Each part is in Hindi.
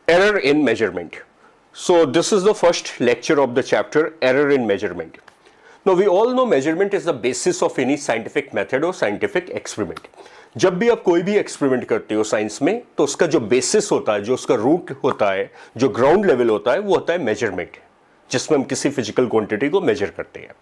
Error in measurement. So this is the first lecture of the chapter, error in measurement. Now we all know measurement is the basis of any scientific method or scientific experiment. जब भी आप कोई भी एक्सपेरिमेंट करते हो साइंस में, तो उसका जो बेसिस होता है, जो उसका रूट होता है, जो ग्राउंड लेवल होता है, वो होता है मेजरमेंट, जिसमें हम किसी फिजिकल क्वांटिटी को मेजर करते हैं।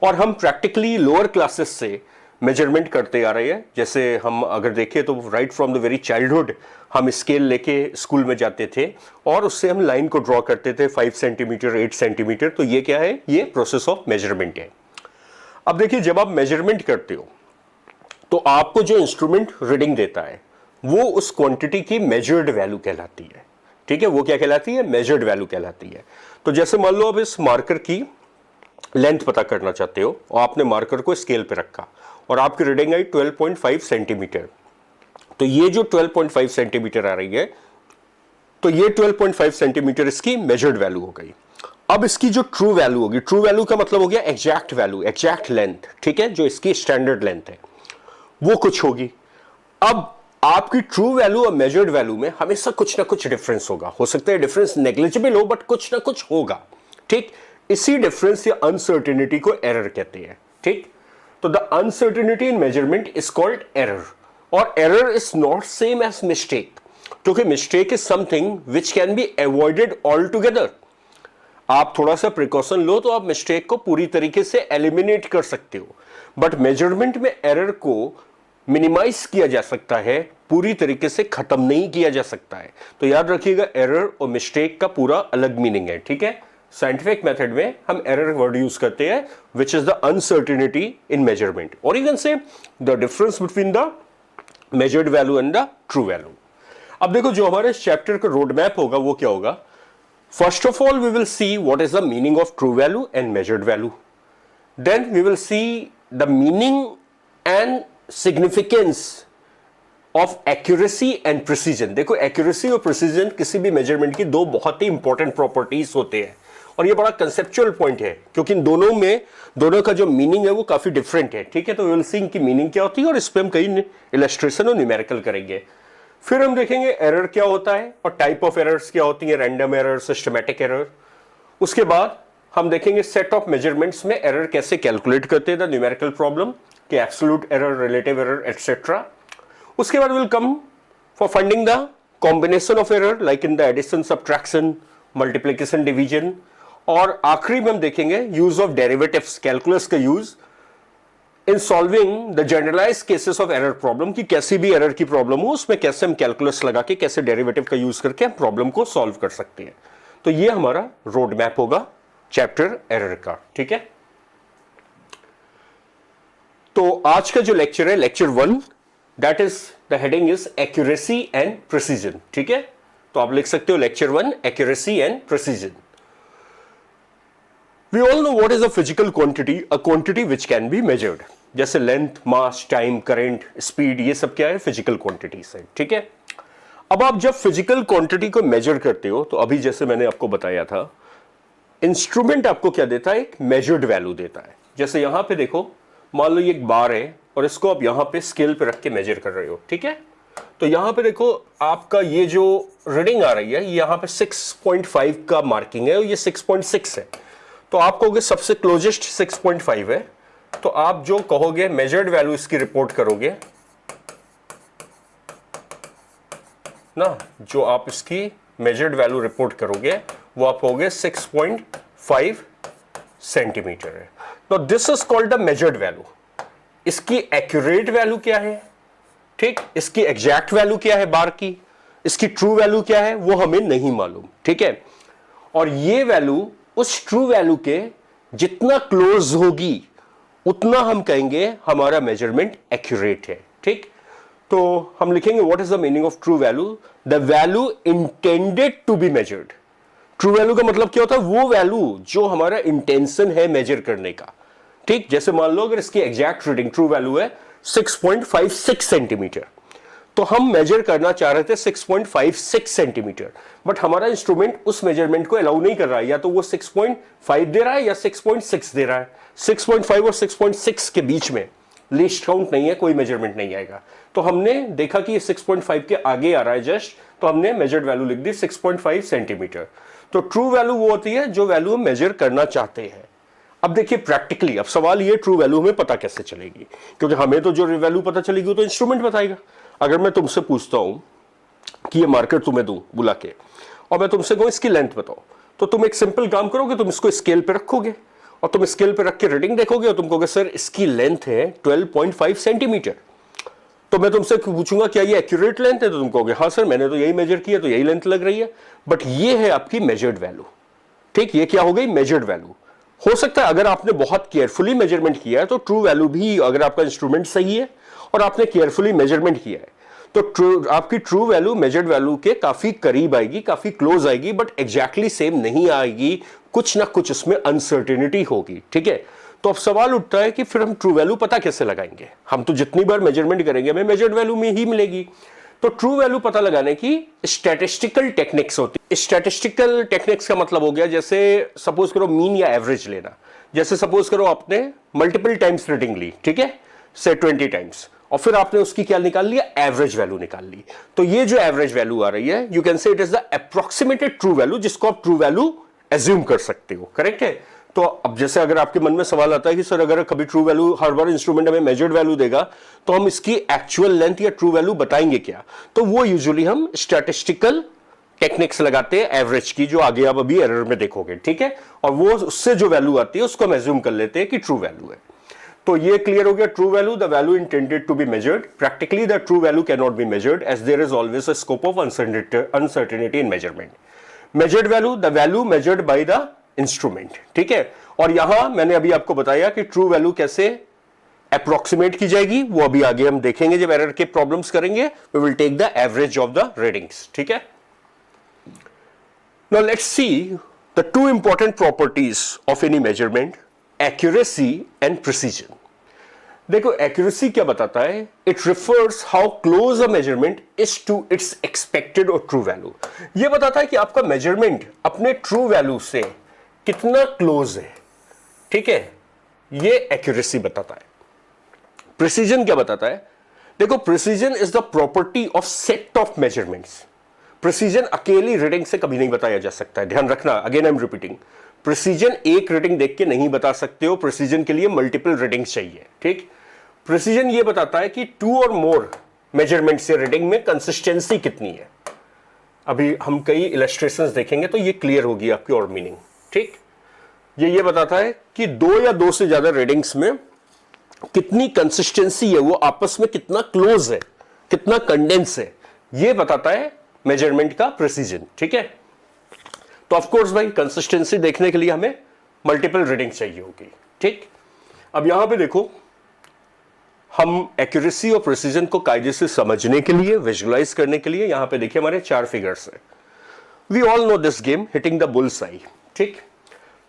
और हम प्रैक्टिकली लोअर क्लासेस से मेजरमेंट करते आ रहे हैं। जैसे हम अगर देखें तो right from the very childhood हम स्केल लेके स्कूल में जाते थे और उससे हम लाइन को ड्रॉ करते थे 5 सेंटीमीटर 8 सेंटीमीटर। तो ये क्या है? ये प्रोसेस ऑफ मेजरमेंट है। अब देखिए, जब आप मेजरमेंट करते हो तो आपको जो इंस्ट्रूमेंट रीडिंग देता है वो उस क्वांटिटी की मेजर्ड वैल्यू कहलाती है। ठीक है, वो क्या कहलाती है? मेजर्ड वैल्यू कहलाती है। तो जैसे मान लो अब इस मार्कर की लेंथ पता करना चाहते हो और आपने मार्कर को स्केल पे रखा और आपकी रीडिंग आई 12.5 सेंटीमीटर। तो ये जो 12.5 सेंटीमीटर आ रही है, तो ये 12.5 सेंटीमीटर इसकी मेजर्ड वैल्यू हो गई। अब इसकी जो ट्रू वैल्यू होगी, ट्रू वैल्यू का मतलब हो गया एग्जैक्ट वैल्यू, एग्जैक्ट लेंथ। ठीक है, जो इसकी स्टैंडर्ड लेंथ है वो कुछ होगी। अब आपकी ट्रू वैल्यू और मेजर्ड वैल्यू में हमेशा कुछ ना कुछ डिफरेंस होगा। हो सकता है डिफरेंस नेग्लिजिबल हो, बट कुछ ना कुछ होगा। ठीक, इसी डिफरेंस या अनसर्टेनिटी को एरर कहते हैं। ठीक, तो the uncertainty in measurement is called error. और error is not same as mistake, क्योंकि mistake is something which can be avoided all together. आप थोड़ा सा प्रिकॉशन लो तो आप मिस्टेक को पूरी तरीके से एलिमिनेट कर सकते हो, बट मेजरमेंट में एरर को मिनिमाइज किया जा सकता है, पूरी तरीके से खत्म नहीं किया जा सकता है। तो याद रखिएगा, एरर और मिस्टेक का पूरा अलग मीनिंग है। ठीक है, साइंटिफिक मेथड में हम एरर वर्ड यूज करते हैं, which is the uncertainty in measurement, और you can say the difference between the measured value and the true value. अब देखो, जो हमारे चैप्टर का रोड मैप होगा वो क्या होगा? First of all we will see what is the meaning of true value and measured value. Then we will see the meaning and significance of accuracy and precision. देखो, एक्यूरेसी और प्रिसीजन किसी भी मेजरमेंट की दो बहुत ही इंपॉर्टेंट प्रॉपर्टीज होते हैं, और ये बड़ा कंसेप्चुअल पॉइंट है, क्योंकि इन दोनों का जो मीनिंग है वो काफी डिफरेंट है। ठीक है, तो वी विल सी इनकी मीनिंग क्या होती है, और इस पे हम कई इलस्ट्रेशन और न्यूमेरिकल करेंगे। फिर हम देखेंगे एरर क्या होता है और टाइप ऑफ एरर्स क्या होती है, रैंडम एरर, सिस्टमैटिक एरर। उसके बाद हम देखेंगे सेट ऑफ मेजरमेंट्स में एरर कैसे कैलकुलेट करते हैं, द न्यूमेरिकल प्रॉब्लम कि absolute error, relative error, etcetera. उसके बाद will come for finding the combination of error like in the addition, subtraction, multiplication, division. और आखिरी में हम देखेंगे यूज ऑफ डेरिवेटिव्स, कैलकुलस का use in solving the generalised cases of error problem, कि कैसी भी एरर की प्रॉब्लम हो उसमें कैसे हम कैलकुलस लगा के, कैसे डेरिवेटिव का यूज करके हम प्रॉब्लम को सॉल्व कर सकते हैं। तो ये हमारा रोड मैप होगा चैप्टर एरर का। ठीक है, तो आज का जो लेक्चर है, lecture 1, that is the heading is accuracy and precision. ठीक है, तो आप लिख सकते हो lecture 1, accuracy and precision. We all know what is a physical quantity, a quantity which can be measured. जैसे लेंथ, मास, टाइम, करंट, स्पीड, ये सब क्या है? फिजिकल क्वांटिटीज है। ठीक है, अब आप जब फिजिकल क्वांटिटी को मेजर करते हो, तो अभी जैसे मैंने आपको बताया था, इंस्ट्रूमेंट आपको क्या देता है? एक मेजर्ड वैल्यू देता है। जैसे यहां पे देखो, मान लो ये एक बार है और इसको आप यहां पे स्केल पे रख के मेजर कर रहे हो। ठीक है, तो यहां पे देखो, आपका ये जो रीडिंग आ रही है, यहां पे 6.5 का मार्किंग है और ये 6.6 है। तो आप कहोगे सबसे क्लोजेस्ट 6.5 है, तो आप जो कहोगे मेजर्ड वैल्यू इसकी रिपोर्ट करोगे ना, जो आप इसकी मेजर्ड वैल्यू रिपोर्ट करोगे वो आप कहोगे 6.5 सेंटीमीटर है। तो this is called the measured value. इसकी एक्यूरेट वैल्यू क्या है? ठीक, इसकी एग्जैक्ट वैल्यू क्या है बार की, इसकी ट्रू वैल्यू क्या है, वो हमें नहीं मालूम। ठीक है, और ये वैल्यू उस ट्रू वैल्यू के जितना क्लोज होगी उतना हम कहेंगे हमारा मेजरमेंट एक्यूरेट है। ठीक, तो हम लिखेंगे what is the meaning of true value? The value intended to be measured. True value का मतलब क्या होता है? वो वैल्यू जो हमारा इंटेंशन है मेजर करने का। ठीक, जैसे मान लो अगर इसकी एग्जैक्ट रीडिंग ट्रू वैल्यू है 6.56 सेंटीमीटर, तो हम मेजर करना चाह रहे थे 6.56 सेंटीमीटर, बट हमारा इंस्ट्रूमेंट उस मेजरमेंट को अलाउ नहीं कर रहा है। या तो वो 6.5 दे रहा है या 6.6 दे रहा है। 6.5 और 6.6 के बीच में लीस्ट काउंट नहीं है, कोई मेजरमेंट नहीं आएगा। तो हमने देखा कि ये 6.5 के आगे आ रहा है जस्ट, तो हमने मेजर्ड वैल्यू लिख दी 6.5 सेंटीमीटर। तो ट्रू वैल्यू वो होती है जो वैल्यू हम मेजर करना चाहते हैं। अब देखिए प्रैक्टिकली, अब सवाल ये ट्रू वैल्यू हमें पता कैसे चलेगी, क्योंकि हमें तो जो वैल्यू पता चलेगी वो तो इंस्ट्रूमेंट बताएगा। अगर मैं तुमसे पूछता हूं कि ये मार्कर तुम्हें दूं बुला के, और मैं तुमसे कहूं इसकी लेंथ बताओ, तो तुम एक सिंपल काम करोगे, तुम इसको स्केल पे रखोगे और तुम स्केल पे रख के रीडिंग देखोगे और तुम कहोगे सर इसकी लेंथ है 12.5 सेंटीमीटर। तो मैं तुमसे पूछूंगा क्या ये एक्यूरेट लेंथ है, तो तुम कहोगे हाँ सर मैंने तो यही मेजर किया, तो यही लेंथ लग रही है। बट ये है आपकी मेजर्ड वैल्यू, ठीक, ये क्या हो गई, मेजर्ड वैल्यू। हो सकता है अगर आपने बहुत केयरफुली मेजरमेंट किया है तो ट्रू वैल्यू भी, अगर आपका इंस्ट्रूमेंट सही है और आपने केयरफुली मेजरमेंट किया है, तो आपकी ट्रू वैल्यू मेजर्ड वैल्यू के काफी करीब आएगी, काफी क्लोज आएगी, बट एग्जैक्टली सेम नहीं आएगी, कुछ ना कुछ उसमें अनसर्टेनिटी होगी, ठीक है। तो अब सवाल उठता है कि फिर हम ट्रू वैल्यू पता कैसे लगाएंगे, हम तो जितनी बार मेजरमेंट करेंगे हमें मेजर्ड वैल्यू में ही मिलेगी। तो ट्रू वैल्यू पता लगाने की स्टैटिस्टिकल टेक्निक्स होती है। स्टैटिस्टिकल टेक्निक्स का मतलब हो गया, जैसे सपोज करो मीन या एवरेज लेना, जैसे सपोज करो आपने मल्टीपल टाइम्स रीडिंग ली, ठीक है, से 20 टाइम्स, और फिर आपने उसकी क्या निकाल लिया, एवरेज वैल्यू निकाल ली। तो ये जो एवरेज वैल्यू आ रही है, यू कैन से it is the approximated true value, जिसको आप ट्रू वैल्यू एज्यूम कर सकते हो, करेक्ट है। तो अब जैसे अगर आपके मन में सवाल आता है कि सर अगर कभी ट्रू वैल्यू, हर बार इंस्ट्रूमेंट हमें मेजर्ड वैल्यू देगा तो हम इसकी एक्चुअल लेंथ या ट्रू वैल्यू बताएंगे क्या, तो वो यूजुअली हम स्टैटिस्टिकल टेक्निक्स लगाते हैं एवरेज की, जो आगे आप अभी एरर में देखोगे, ठीक है, और वो उससे जो वैल्यू आती है उसको हम एज्यूम कर लेते हैं कि ट्रू वैल्यू है। तो ये क्लियर हो गया, true value, the value intended to be measured, practically the true value can not be measured as there is always a scope of uncertainty in measurement. Measured value, the value measured by the instrument, ठीक है। और यहां मैंने अभी आपको बताया कि ट्रू वैल्यू कैसे अप्रोक्सीमेट की जाएगी, वो अभी आगे हम देखेंगे जब एरर के प्रॉब्लम्स करेंगे। We will take the average of the readings, ठीक है। Now let's see the two important properties of any measurement, accuracy and precision. देखो एक्यूरेसी क्या बताता है, it refers how close a measurement is to its expected और ट्रू वैल्यू। ये बताता है कि आपका मेजरमेंट अपने ट्रू वैल्यू से कितना क्लोज है, ठीक है, ये एक्यूरेसी बताता है। प्रिसीजन क्या बताता है, देखो precision is the property of set of measurements. Precision अकेली रीडिंग से कभी नहीं बताया जा सकता है, ध्यान रखना, again I am repeating, precision एक रीडिंग देख के नहीं बता सकते हो, प्रिसीजन के लिए मल्टीपल रीडिंग्स चाहिए, ठीक। प्रिसीजन ये बताता है कि टू और मोर मेजरमेंट से रीडिंग में कंसिस्टेंसी कितनी है। अभी हम कई इलस्ट्रेशंस देखेंगे तो ये क्लियर होगी आपकी और मीनिंग, ठीक। ये बताता है कि दो या दो से ज्यादा रीडिंग्स में कितनी कंसिस्टेंसी है, वो आपस में कितना क्लोज है, कितना कंडेंस है, ये बताता है मेजरमेंट का प्रिसीजन, ठीक है। तो ऑफ कोर्स भाई कंसिस्टेंसी देखने के लिए हमें मल्टीपल रीडिंग चाहिए होगी, ठीक। अब यहां पे देखो, हम एक्यूरेसी और प्रिसीजन को कायदे से समझने के लिए, विजुअलाइज करने के लिए, यहां पे देखिए हमारे 4 फिगर्स है। We all know this game, hitting the bull's eye, ठीक।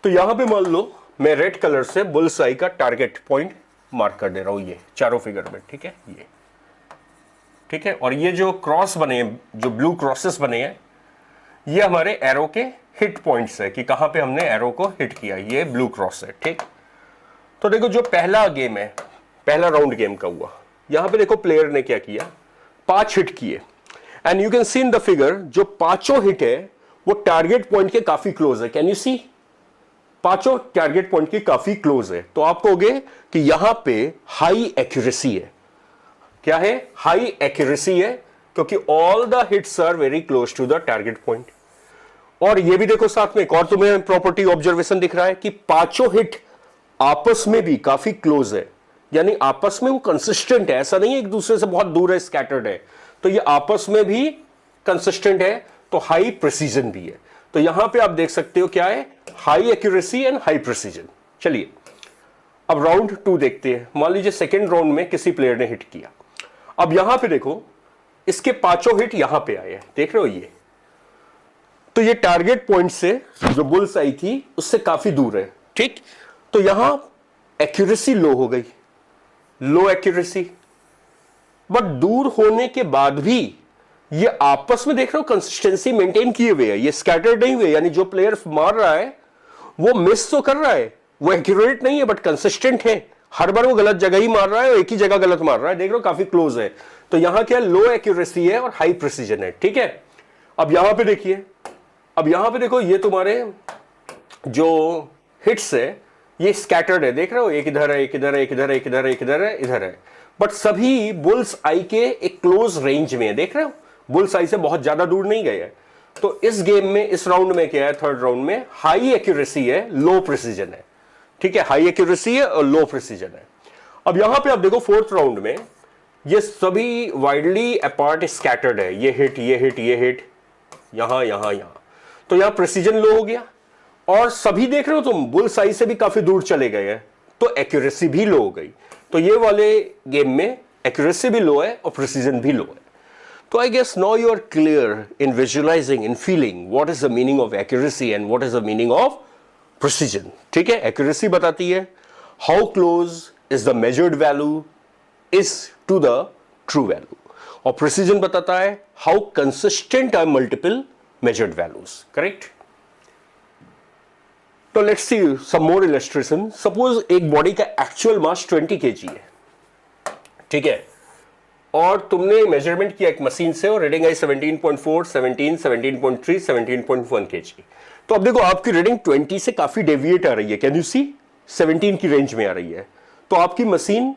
तो यहां पे मान लो मैं रेड कलर से बुल्स आई का टारगेट पॉइंट मार्क कर दे रहा हूं, ये चारों फिगर में, ठीक है, ये ठीक है। और ये जो क्रॉस बने हैं, जो ब्लू क्रॉसेस बने हैं, ये हमारे एरो के हिट पॉइंट्स है कि कहां पे हमने एरो को हिट किया, ये ब्लू क्रॉस है, ठीक। तो देखो जो पहला गेम है, पहला राउंड गेम का हुआ, यहां पे देखो प्लेयर ने क्या किया, 5 हिट किए, and you can C in the figure जो पांचों हिट है वो टारगेट पॉइंट के काफी क्लोज है। कैन यू सी, पांचों टारगेट पॉइंट के काफी क्लोज है। तो आप कहोगे कि यहां पे हाई एक्यूरेसी है। क्या है, हाई एक्यूरेसी है, क्योंकि all the hits are very close to the target point. और ये भी देखो साथ में एक और तुम्हें प्रॉपर्टी ऑब्जर्वेशन दिख रहा है कि पांचों हिट आपस में भी काफी क्लोज है, यानी आपस में वो कंसिस्टेंट है, ऐसा नहीं है एक दूसरे से बहुत दूर है, स्कैटर्ड है, तो ये आपस में भी कंसिस्टेंट है, तो हाई प्रिसीजन भी है। तो यहां पे आप देख सकते हो क्या है, high accuracy and high precision. चलिए अब राउंड 2 देखते हैं। मान लीजिए सेकेंड राउंड में किसी प्लेयर ने हिट किया, अब यहां पे देखो इसके पांचों हिट यहां पे आए हैं, देख रहे हो ये, तो ये टारगेट पॉइंट से जो बुल्स आई थी उससे काफी दूर है, ठीक। तो यहां एक्यूरेसी लो हो गई, लो एक्यूरेसी, बट दूर होने के बाद भी ये आपस में देख रहे हो कंसिस्टेंसी मेंटेन किए हुए है, ये स्कैटर्ड नहीं हुए, यानी जो प्लेयर मार रहा है वो मिस तो कर रहा है, वो एक्यूरेट नहीं है बट कंसिस्टेंट है, हर बार वो गलत जगह ही मार रहा है और एक ही जगह गलत मार रहा है, देख रहे हो काफी क्लोज है। तो यहां क्या लो एक्यूरेसी है और हाई प्रिसीजन है, ठीक है। अब यहां पे देखिए, अब यहां पे देखो ये तुम्हारे जो हिट्स है ये स्कैटर्ड है, देख रहे हो, एक इधर है, एक इधर है, एक इधर है, एक इधर है, एक इधर है, इधर है, बट सभी बुल्स आई के एक क्लोज रेंज में है, देख रहे हो, बुल्स आई से बहुत ज्यादा दूर नहीं गए हैं। तो इस गेम में, इस राउंड में क्या है, थर्ड राउंड में हाई एक्यूरेसी है, लो प्रिसीजन है, ठीक है, हाई एक्यूरेसी है और लो प्रिसीजन है। अब यहां पे आप देखो फोर्थ राउंड में ये सभी वाइडली अपार्ट स्कैटर्ड है, ये हिट, ये हिट, ये हिट, यहां यहां यहां, तो यहां प्रिसीजन लो हो गया और सभी देख रहे हो तुम बुल साइज से भी काफी दूर चले गए हैं, तो एक्यूरेसी भी लो हो गई। तो ये वाले गेम में एक्यूरेसी भी लो है और प्रिसीजन भी लो है। तो I guess now you are clear in visualising, in feeling what is the meaning of accuracy and what is the meaning of precision, ठीक है। एक्यूरेसी बताती है how close is the measured value is to the true value, और प्रिसीजन बताता है how consistent are multiple measured values, correct. तो let's see some more illustration. Suppose एक बॉडी का एक्चुअल मास 20 kg है, ठीक है, और तुमने मेजरमेंट किया एक मशीन से और रीडिंग आई 17.4, 17, 17.3, 17.1 kg। तो अब देखो आपकी रीडिंग 20 से काफी डेविएट आ रही है, कैन यू सी, 17 की रेंज में आ रही है, तो आपकी मशीन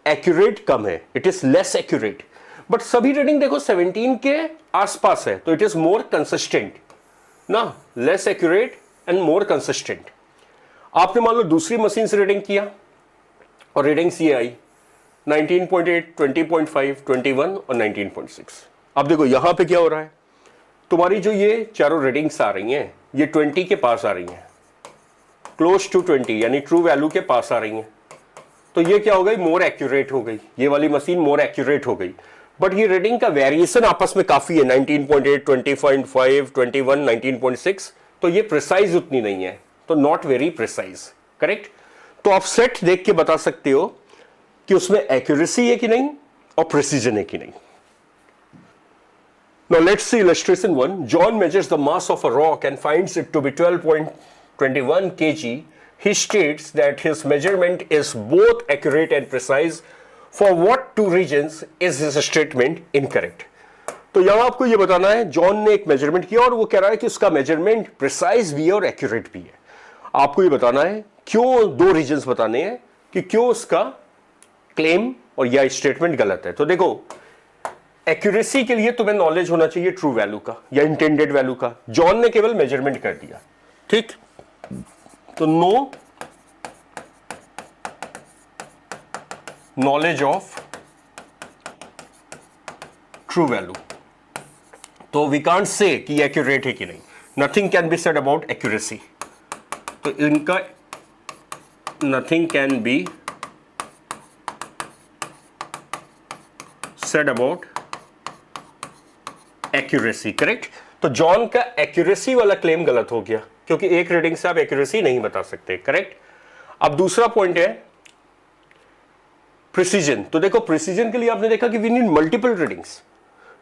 एक्यूरेट कम है, it is less accurate. But सभी रीडिंग देखो 17 के आसपास है, तो इट इज मोर कंसिस्टेंट ना, less accurate and more consistent. आपने मान लो दूसरी मशीन से रीडिंग किया और रीडिंग्स ये आई 19.8, 20.5, 21 और 19.6। अब देखो यहां पे क्या हो रहा है, तुम्हारी जो ये चारों रीडिंग्स आ रही हैं ये 20 के पास आ रही हैं, क्लोज टू 20 यानी ट्रू वैल्यू के पास आ रही हैं, तो ये क्या हो गई, मोर एक्यूरेट हो गई, ये वाली मशीन मोर एक्यूरेट हो गई। बट ये रीडिंग का वेरिएशन आपस में काफी है, 19.8, 20.5, 21, 19.6, तो ये प्रिसाइज उतनी नहीं है, तो नॉट वेरी प्रिसाइज, करेक्ट। तो आप सेट देख के बता सकते हो कि उसमें एक्यूरेसी है कि नहीं और प्रिसीजन है कि नहीं। Now let's see illustration 1. John measures the mass of a rock and finds it to be 12.21 kg. He states that his measurement is both accurate and precise. For what two regions is his statement incorrect? तो यहां आपको यह बताना है, जॉन ने एक मेजरमेंट किया और वो कह रहा है कि उसका मेजरमेंट प्रिसाइज भी है और एक्यूरेट भी है। आपको यह बताना है क्यों, दो रीजंस बताने हैं कि क्यों उसका क्लेम और या स्टेटमेंट गलत है। तो देखो एक्यूरेसी के लिए तुम्हें नॉलेज होना चाहिए ट्रू वैल्यू का या इंटेंडेड वैल्यू का, जॉन ने केवल मेजरमेंट कर दिया, ठीक, तो no knowledge of true value, तो वी कांट से कि एक्यूरेट है कि नहीं, nothing can be said about accuracy. तो इनका nothing can be said about accuracy, correct. तो जॉन का एक्यूरेसी वाला क्लेम गलत हो गया क्योंकि एक रीडिंग से आप एक्यूरेसी नहीं बता सकते, करेक्ट। अब दूसरा पॉइंट है प्रिसीजन। तो देखो प्रिसीजन के लिए आपने देखा कि वी नीड मल्टीपल रीडिंग्स,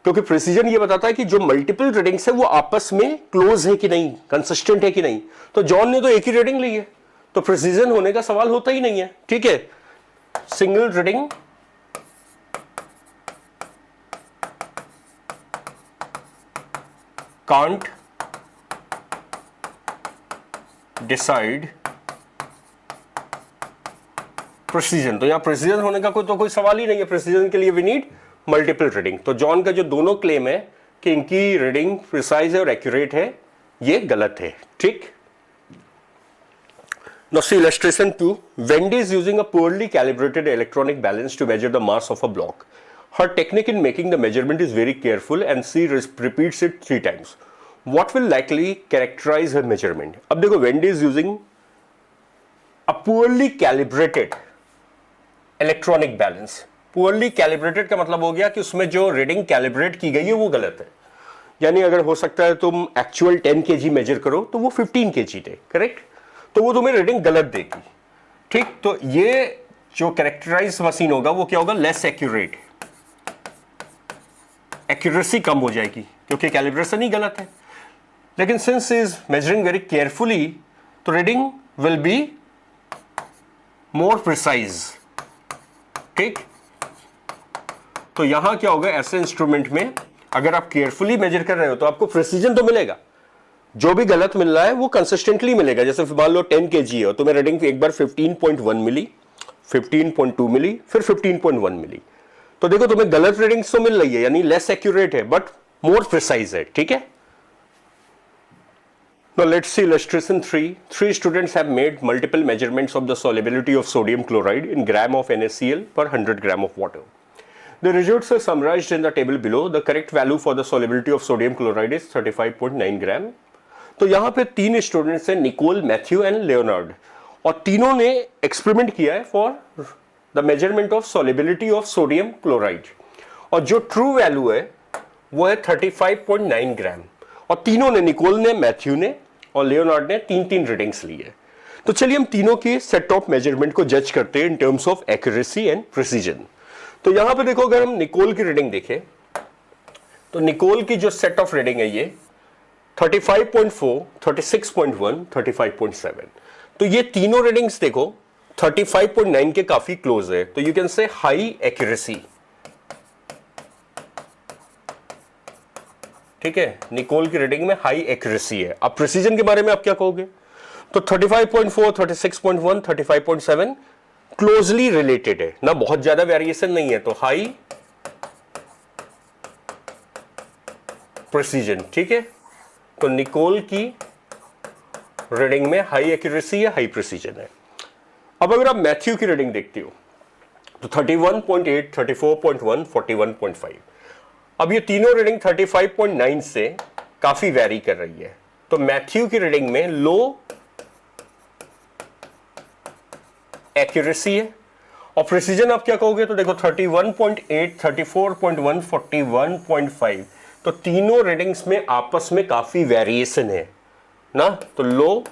क्योंकि प्रिसीजन ये बताता है कि जो मल्टीपल रीडिंग्स है वो आपस में क्लोज है कि नहीं, कंसिस्टेंट है कि नहीं। तो जॉन ने तो एक ही रीडिंग ली है, तो प्रिसीजन होने का सवाल होता ही नहीं है, ठीक है। Single reading can't decide precision. तो यहां प्रिसीजन होने का कोई सवाल ही नहीं है, प्रिसीजन के लिए वी नीड मल्टीपल रीडिंग। तो जॉन का जो दोनों क्लेम है कि इनकी रीडिंग प्रिसाइज है और एक्यूरेट है, ये गलत है, ठीक। Now see illustration 2. Wendy is using a poorly calibrated electronic balance to measure the mass of a block. Her technique in making the measurement is very careful and she repeats it 3 times. What will likely characterize her measurement? अब देखो Wendy is using a poorly calibrated electronic balance. Poorly calibrated का मतलब हो गया कि उसमें जो रीडिंग कैलिब्रेट की गई है वो गलत है, यानी अगर हो सकता है तुम एक्चुअल 10 kg मेजर करो तो वो 15 kg थे, करेक्ट, तो वो तुम्हें रीडिंग गलत देगी, ठीक। तो ये जो कैरेक्टराइज मशीन होगा वो क्या होगा, लेस एक्यूरेट, एक्यूरेसी कम हो जाएगी क्योंकि कैलिब्रेशन ही गलत है। लेकिन since is measuring very carefully तो reading will be more precise, ठीक। तो यहां क्या होगा, ऐसे इंस्ट्रूमेंट में अगर आप केयरफुली मेजर कर रहे हो तो आपको प्रिसीजन तो मिलेगा, जो भी गलत मिल रहा है वो कंसिस्टेंटली मिलेगा। जैसे मान लो 10 kg है तो मैं रीडिंग एक बार 15.1 मिली, 15.2 मिली, फिर 15.1 मिली, तो देखो तुम्हें गलत रीडिंग्स तो मिल रही है, यानी लेस एक्यूरेट है बट मोर प्रिसाइज है, ठीक है। Now let's see illustration 3. Three students have made multiple measurements of the solubility of sodium chloride in gram of NaCl per 100 gram of water. The results are summarized in the table below. The correct value for the solubility of sodium chloride is 35.9 gram. तो यहाँ पे तीन स्टूडेंट्स हैं, निकोल, मैथ्यू एंड लियोनार्ड, और तीनों ने एक्सपेरिमेंट किया है for the measurement of solubility of sodium chloride, और जो ट्रू वैल्यू है वो है 35.9 ग्राम। और तीनों ने, निकोल ने, मैथ्यू ने और लियोनार्ड ने, तीन तीन रीडिंग्स ली है। तो चलिए हम तीनों के सेट ऑफ मेजरमेंट को जज करते हैं in terms of accuracy and precision. तो यहां पे देखो, अगर हम निकोल की रीडिंग देखें तो निकोल की जो सेट ऑफ रीडिंग है ये 35.4, 36.1, 35.7, तो ये तीनों रीडिंग्स देखो 35.9 के काफी क्लोज है, तो यू कैन से हाई एक्यूरेसी, ठीक है। निकोल की रीडिंग में हाई एक्यूरेसी है। अब प्रिसीजन के बारे में आप क्या कहोगे, तो 35.4, 36.1, 35.7 क्लोजली रिलेटेड है ना, बहुत ज्यादा वेरिएशन नहीं है, तो हाई प्रिसीजन, ठीक है। तो निकोल की रीडिंग में हाई एक्यूरेसी है, हाई प्रिसीजन है। अब अगर आप मैथ्यू की रीडिंग देखते हो तो 31.8, 34.1, 41.5, अब ये तीनों रीडिंग 35.9 से काफी वेरी कर रही है, तो मैथ्यू की रीडिंग में लो एक्यूरेसी है। और प्रिसीजन आप क्या कहोगे, तो देखो 31.8, 34.1, 41.5, तो तीनों रीडिंग्स में आपस में काफी वेरिएशन है ना, तो लो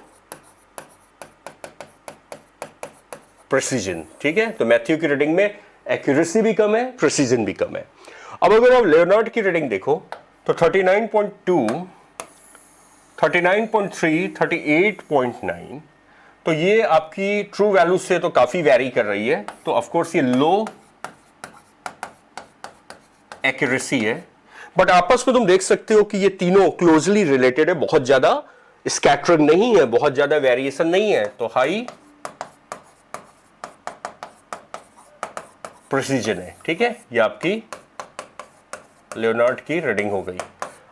प्रिसीजन, ठीक है। तो मैथ्यू की रीडिंग में एक्यूरेसी भी कम है, प्रिसीजन भी कम है। अब अगर आप लियोनार्ड की रीडिंग देखो तो 39.2, 39.3, 38.9, तो ये आपकी ट्रू वैल्यू से तो काफी वेरी कर रही है, तो ऑफ कोर्स ये लो एक्यूरेसी है। बट आपस में तुम देख सकते हो कि ये तीनों क्लोजली रिलेटेड है, बहुत ज्यादा स्कैटरिंग नहीं है, बहुत ज्यादा वेरिएशन नहीं है, तो हाई प्रिसीजन है, ठीक है। ये आपकी लियोनार्ड की रीडिंग हो गई।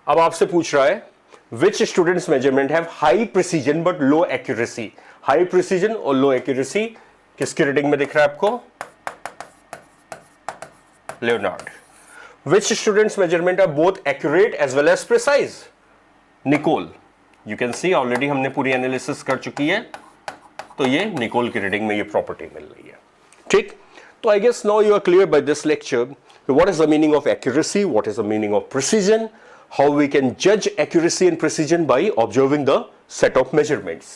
अब आपसे पूछ रहा है विच student's measurement have high precision but low accuracy. High precision और लो एक्यूरेसी किसकी रीडिंग में दिख रहा है आपको, Leonard. Which student's measurement are both accurate as well as precise, Nicole. You can see already हमने पूरी एनालिसिस कर चुकी है, तो ये निकोल की रीडिंग में ये प्रॉपर्टी मिल रही है, ठीक। तो I guess now you are clear by this lecture what is the meaning of accuracy, what is the meaning of precision, how we can judge accuracy and precision by observing the set of measurements.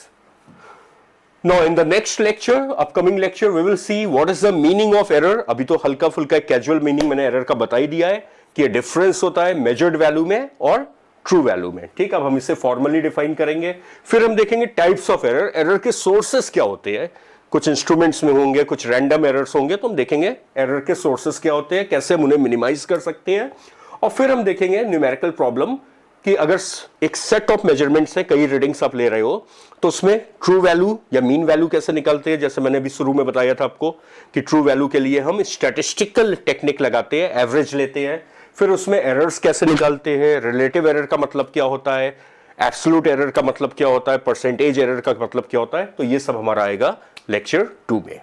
Now in the next lecture, upcoming lecture, we will see what is the meaning of error. अभी तो हल्का फुल्का कैजुअल मीनिंग मैंने एरर का बता ही दिया है कि डिफरेंस होता है मेजर्ड वैल्यू में और ट्रू वैल्यू में, ठीक। अब हम इसे फॉर्मली डिफाइन करेंगे, फिर हम देखेंगे टाइप्स ऑफ एरर, एरर के सोर्सेस क्या होते हैं, कुछ इंस्ट्रूमेंट्स में होंगे, कुछ रैंडम एरर्स होंगे, तो हम देखेंगे एरर के सोर्सेस क्या होते हैं, कैसे हम उन्हें मिनिमाइज कर सकते हैं, और फिर हम देखेंगे न्यूमेरिकल प्रॉब्लम कि अगर एक सेट ऑफ मेजरमेंट्स है, कई रीडिंग्स आप ले रहे हो, तो उसमें ट्रू वैल्यू या मीन वैल्यू कैसे निकालते हैं। जैसे मैंने अभी शुरू में बताया था आपको कि ट्रू वैल्यू के लिए हम स्टैटिस्टिकल टेक्निक लगाते हैं, एवरेज लेते हैं, फिर उसमें एरर्स कैसे निकालते हैं, रिलेटिव एरर का मतलब क्या होता है, एब्सोल्यूट एरर का मतलब क्या होता है, परसेंटेज एरर का मतलब क्या होता है, तो ये सब हमारा आएगा लेक्चर 2 में।